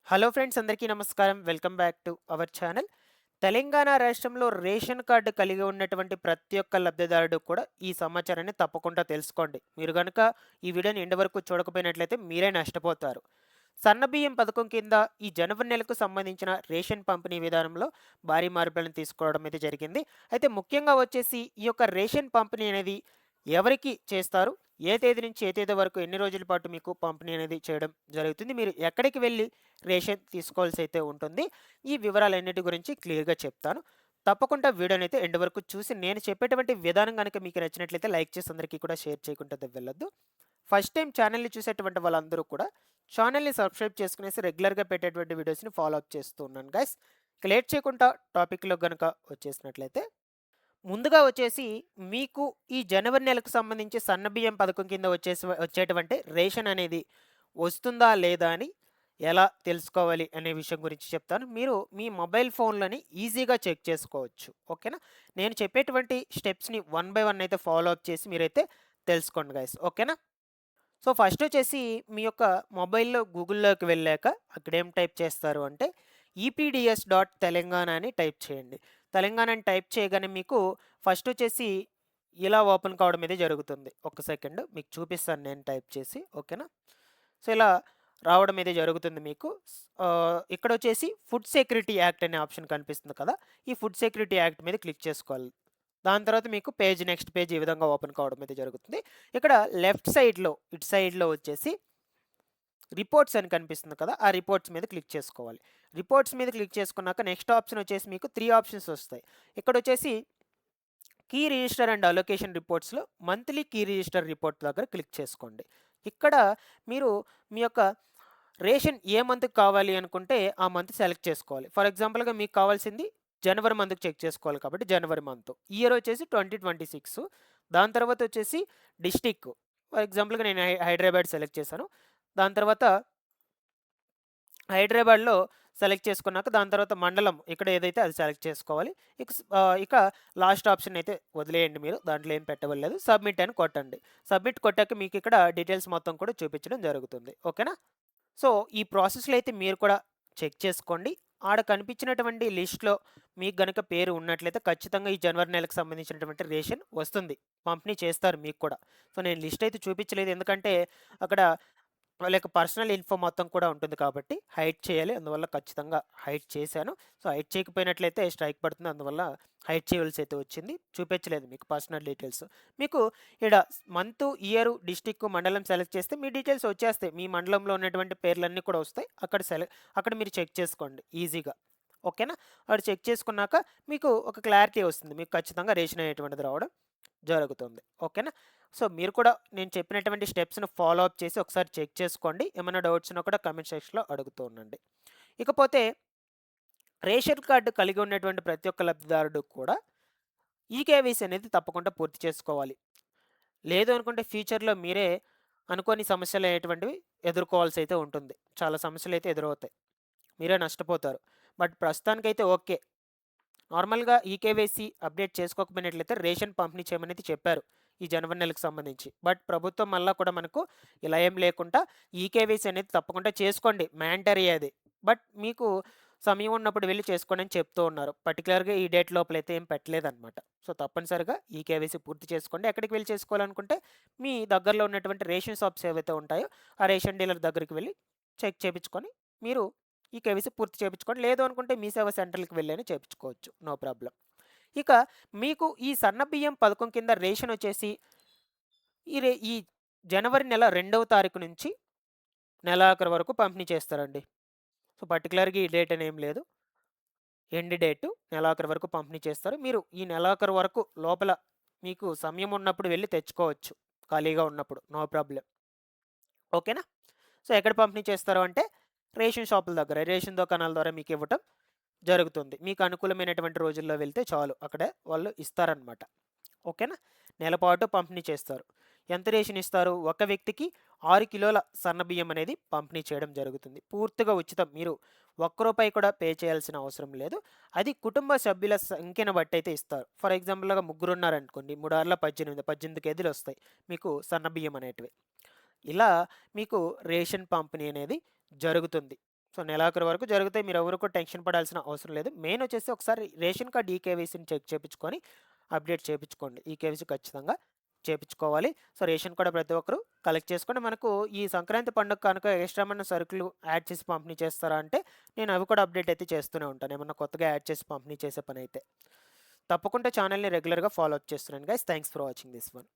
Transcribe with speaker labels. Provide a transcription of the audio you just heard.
Speaker 1: Hello friends, అందరికీ నమస్కారం. Welcome back to our channel. Telangana రాష్ట్రంలో రేషన్ కార్డు కలిగి ఉన్నటువంటి ప్రతి ఒక్క లబ్ధిదారుడు కూడా ఈ సమాచారాన్ని తప్పకుండా తెలుసుకోండి. మీరు గనుక ఈ వీడియోని ఎండ్ వరకు చూడకపోయినట్లయితే మీరే నష్టపోతారు. సన్నబియ్యం పథకం కింద ఈ జనవరి నెలకు సంబంధించిన రేషన్ పంపిణీ విధానంలో భారీ మార్పులను తీసుకోవడం అయితే జరిగింది. అయితే ముఖ్యంగా వచ్చేసి ఈ యొక్క రేషన్ పంపిణీ అనేది ఎవరికి చేస్తారు? ఏ తేదీ నుంచి ఏ తేదీ వరకు ఎన్ని రోజుల పాటు మీకు పంపిణీ అనేది చేయడం జరుగుతుంది? మీరు ఎక్కడికి వెళ్లి రేషన్ తీసుకోవాల్సి అయితే ఉంటుంది? ఈ వివరాలన్నిటి గురించి క్లియర్‌గా చెప్తాను. తప్పకుండా వీడియోనైతే ఎండ్ వరకు చూసి నేను చెప్పేటువంటి విధానం గనుక మీకు నచ్చినట్లయితే లైక్ చేసి అందరికీ కూడా షేర్ చేయకుండా వెళ్ళొద్దు. ఫస్ట్ టైం ఛానల్‌ని చూసేటువంటి వాళ్ళందరూ కూడా ఛానల్‌ని సబ్స్క్రైబ్ చేసుకునేసి రెగ్యులర్‌గా పెట్టేటువంటి వీడియోస్‌ని ఫాలో అప్ చేస్తూ ఉన్నాను గైస్. ఇక లేట్ చేయకుండా టాపిక్‌లోకి గనుక వచ్చేసినట్లయితే ముందుగా వచ్చేసి మీకు ఈ జనవరి నెలకు సంబంధించి సన్నబియ్యం పథకం కింద వచ్చేటువంటి రేషన్ అనేది వస్తుందా లేదా అని ఎలా తెలుసుకోవాలి అనే విషయం గురించి చెప్తాను. మీరు మీ మొబైల్ ఫోన్‌లోని ఈజీగా చెక్ చేసుకోవచ్చు. ఓకేనా? నేను చెప్పేటువంటి స్టెప్స్‌ని వన్ బై వన్ అయితే ఫాలో అప్ చేసి మీరైతే తెలుసుకోండి గైస్. ఓకేనా? సో, ఫస్ట్ వచ్చేసి మీ యొక్క మొబైల్‌లో గూగుల్‌లోకి వెళ్ళాక అక్కడేం టైప్ చేస్తారు అంటే ఈపీడీఎస్.తెలంగాణ అని టైప్ చేయండి. తెలంగాణ అని టైప్ చేయగానే మీకు ఫస్ట్ వచ్చేసి ఇలా ఓపెన్ కావడం అయితే జరుగుతుంది. ఒక్క సెకండ్ మీకు చూపిస్తాను నేను టైప్ చేసి. ఓకేనా? సో, ఇలా రావడం అయితే జరుగుతుంది మీకు. ఇక్కడొచ్చేసి ఫుడ్ సెక్యూరిటీ యాక్ట్ అనే ఆప్షన్ కనిపిస్తుంది కదా! ఈ ఫుడ్ సెక్యూరిటీ యాక్ట్ మీద క్లిక్ చేసుకోవాలి. దాని తర్వాత మీకు నెక్స్ట్ పేజ్ ఈ విధంగా ఓపెన్ కావడం అయితే జరుగుతుంది. ఇక్కడ లెఫ్ట్ సైడ్‌లో, ఇటు సైడ్‌లో వచ్చేసి రిపోర్ట్స్ అని కనిపిస్తుంది కదా! ఆ రిపోర్ట్స్ మీద క్లిక్ చేసుకోవాలి. రిపోర్ట్స్ మీద క్లిక్ చేసుకున్నాక నెక్స్ట్ ఆప్షన్ వచ్చేసి మీకు 3 ఆప్షన్స్ వస్తాయి. ఇక్కడొచ్చేసి కీ రిజిస్టర్ అండ్ అలొకేషన్ రిపోర్ట్స్‌లో మంత్లీ కీ రిజిస్టర్ రిపోర్ట్ దగ్గర క్లిక్ చేసుకోండి. ఇక్కడ మీరు మీ యొక్క రేషన్ ఏ మంత్‌కి కావాలి అనుకుంటే ఆ మంత్ సెలెక్ట్ చేసుకోవాలి. ఫర్ ఎగ్జాంపుల్‌గా మీకు కావాల్సింది జనవరి మంత్‌కి చెక్ చేసుకోవాలి కాబట్టి జనవరి మంత్. ఇయర్ వచ్చేసి 2026. దాని తర్వాత వచ్చేసి డిస్ట్రిక్ట్. ఫర్ ఎగ్జాంపుల్‌గా నేను హైదరాబాద్ సెలెక్ట్ చేశాను. దాని తర్వాత హైదరాబాద్‌లో సెలెక్ట్ చేసుకున్నాక దాని తర్వాత మండలం ఇక్కడ ఏదైతే అది సెలెక్ట్ చేసుకోవాలి. ఇక లాస్ట్ ఆప్షన్ అయితే వదిలేయండి మీరు. దాంట్లో ఏం పెట్టవలేదు. సబ్మిట్ అని కొట్టండి. సబ్మిట్ కొట్టాక మీకు ఇక్కడ డీటెయిల్స్ మొత్తం కూడా చూపించడం జరుగుతుంది. ఓకేనా? సో, ఈ ప్రాసెస్‌లో అయితే మీరు కూడా చెక్ చేసుకోండి. ఆడ కనిపించినటువంటి లిస్ట్‌లో మీకు గనక పేరు ఉన్నట్లయితే ఖచ్చితంగా ఈ జనవరి నెలకు సంబంధించినటువంటి రేషన్ వస్తుంది. పంపిణీ చేస్తారు మీకు కూడా. సో, నేను లిస్ట్ అయితే చూపించలేదు. ఎందుకంటే అక్కడ వాళ్ళ యొక్క పర్సనల్ ఇన్ఫో మొత్తం కూడా ఉంటుంది కాబట్టి హైడ్ చేయాలి. అందువల్ల ఖచ్చితంగా హైడ్ చేశాను. సో, హైడ్ చేయకపోయినట్లయితే స్ట్రైక్ పడుతుంది. అందువల్ల హైడ్ చేయవలసి అయితే వచ్చింది. చూపించలేదు మీకు పర్సనల్ డీటెయిల్స్. మీకు ఈడ మంతు, ఇయరు, డిస్ట్రిక్ట్, మండలం సెలెక్ట్ చేస్తే మీ డీటెయిల్స్ వచ్చేస్తాయి. మీ మండలంలో ఉన్నటువంటి పేర్లన్నీ కూడా వస్తాయి. అక్కడ మీరు చెక్ చేసుకోండి ఈజీగా. ఓకేనా? అక్కడ చెక్ చేసుకున్నాక మీకు ఒక క్లారిటీ వస్తుంది. మీకు ఖచ్చితంగా రేషన్ అనేటువంటిది రావడం జరుగుతుంది. ఓకేనా? సో, మీరు కూడా నేను చెప్పినటువంటి స్టెప్స్‌ని ఫాలో అప్ చేసి ఒకసారి చెక్ చేసుకోండి. ఏమైనా డౌట్స్ ఉన్నా కూడా కామెంట్ సెక్షన్‌లో అడుగుతూ ఉండండి. ఇకపోతే రేషన్ కార్డ్ కలిగి ఉన్నటువంటి ప్రతి ఒక్క లబ్ధిదారుడు కూడా ఈకేవైసీ అనేది తప్పకుండా పూర్తి చేసుకోవాలి. లేదు అనుకుంటే ఫ్యూచర్‌లో మీరే అనుకోని సమస్యలనేటువంటివి ఎదుర్కోవాల్సి అయితే ఉంటుంది. చాలా సమస్యలైతే ఎదురవుతాయి. మీరే నష్టపోతారు. బట్ ప్రస్తుతానికైతే ఓకే. నార్మల్‌గా ఈకేవైసీ అప్డేట్ చేసుకోకపోయినట్లయితే రేషన్ పంపిణీ చేయమనైతే చెప్పారు. ఈ జనవరి నెలకు సంబంధించి. బట్ ప్రభుత్వం మళ్ళా కూడా మనకు ఇలా ఏం లేకుండా ఈకేవైసీ అనేది తప్పకుండా చేసుకోండి. మ్యాండటరీ అది. బట్ మీకు సమయం ఉన్నప్పుడు వెళ్లి చేసుకోండి అని చెప్తూ ఉన్నారు. పర్టిక్యులర్‌గా ఈ డేట్ లోపలైతే ఏం పెట్టలేదన్నమాట. సో, తప్పనిసరిగా ఈకేవైసీ పూర్తి చేసుకోండి. ఎక్కడికి వెళ్లి చేసుకోవాలనుకుంటే మీ దగ్గరలో ఉన్నటువంటి రేషన్ షాప్స్ ఏవైతే ఉంటాయో ఆ రేషన్ డీలర్ దగ్గరికి వెళ్లి చెక్ చేపించుకొని మీరు ఈ కేవైసీ పూర్తి చేపించుకోండి. లేదు అనుకుంటే మీ సేవా సెంటర్‌లకి వెళ్ళైనా చేపించుకోవచ్చు. No problem. ఇక మీకు ఈ సన్నబియ్యం పథకం కింద రేషన్ వచ్చేసి ఈ జనవరి నెల 2వ తారీఖు నుంచి నెలాఖరు వరకు పంపిణీ చేస్తారండి. సో, పర్టిక్యులర్‌గా ఈ డేట్ అని ఏం లేదు. ఎండ్ డేటు నెలాఖరు వరకు పంపిణీ చేస్తారు. మీరు ఈ నెలాఖరు వరకు లోపల మీకు సమయం ఉన్నప్పుడు వెళ్లి తెచ్చుకోవచ్చు. ఖాళీగా ఉన్నప్పుడు. No problem. ఓకేనా? సో, ఎక్కడ పంపిణీ చేస్తారు అంటే రేషన్ షాపుల దగ్గర, రేషన్ దుకాణాల ద్వారా మీకు ఇవ్వటం జరుగుతుంది. మీకు అనుకూలమైనటువంటి రోజుల్లో వెళ్తే చాలు. అక్కడే వాళ్ళు ఇస్తారనమాట. ఓకేనా? నెలపాటు పంపిణీ చేస్తారు. ఎంత రేషన్ ఇస్తారు? ఒక వ్యక్తికి 6 కిలోల సన్నబియ్యం అనేది పంపిణీ చేయడం జరుగుతుంది. పూర్తిగా ఉచితం. మీరు రూపాయి కూడా పే చేయాల్సిన అవసరం లేదు. అది కుటుంబ సభ్యుల సంఖ్యను బట్టి అయితే ఇస్తారు. ఫర్ ఎగ్జాంపుల్‌గా ముగ్గురున్నారనుకోండి. 3 ఆర్ల 18, 18 కేజీలొస్తాయి మీకు సన్నబియ్యం అనేటివి. ఇలా మీకు రేషన్ పంపిణీ అనేది జరుగుతుంది. సో నెలాఖరు వరకు జరుగుతాయి. మీరెవరు కూడా టెన్షన్ పడాల్సిన అవసరం లేదు. మెయిన్ వచ్చేసి ఒకసారి రేషన్ కార్డ్ ఈకేవైసీని చెక్ చేపించుకొని అప్డేట్ చేపించుకోండి. ఈకేవైసీ ఖచ్చితంగా చేపించుకోవాలి. సో రేషన్ కూడా ప్రతి ఒక్కరు కలెక్ట్ చేసుకోండి. మనకు ఈ సంక్రాంతి పండుగ కనుక ఎక్స్ట్రా ఏమన్నా సరుకులు యాడ్ చేసి పంపిణీ చేస్తారా అంటే నేను అవి కూడా అప్డేట్ అయితే చేస్తూనే ఉంటాను. ఏమన్నా కొత్తగా యాడ్ చేసి పంపిణీ చేసే పని అయితే. తప్పకుండా ఛానల్‌ని రెగ్యులర్‌గా ఫాలో అప్ చేస్తున్నాను guys. Thanks for watching this one.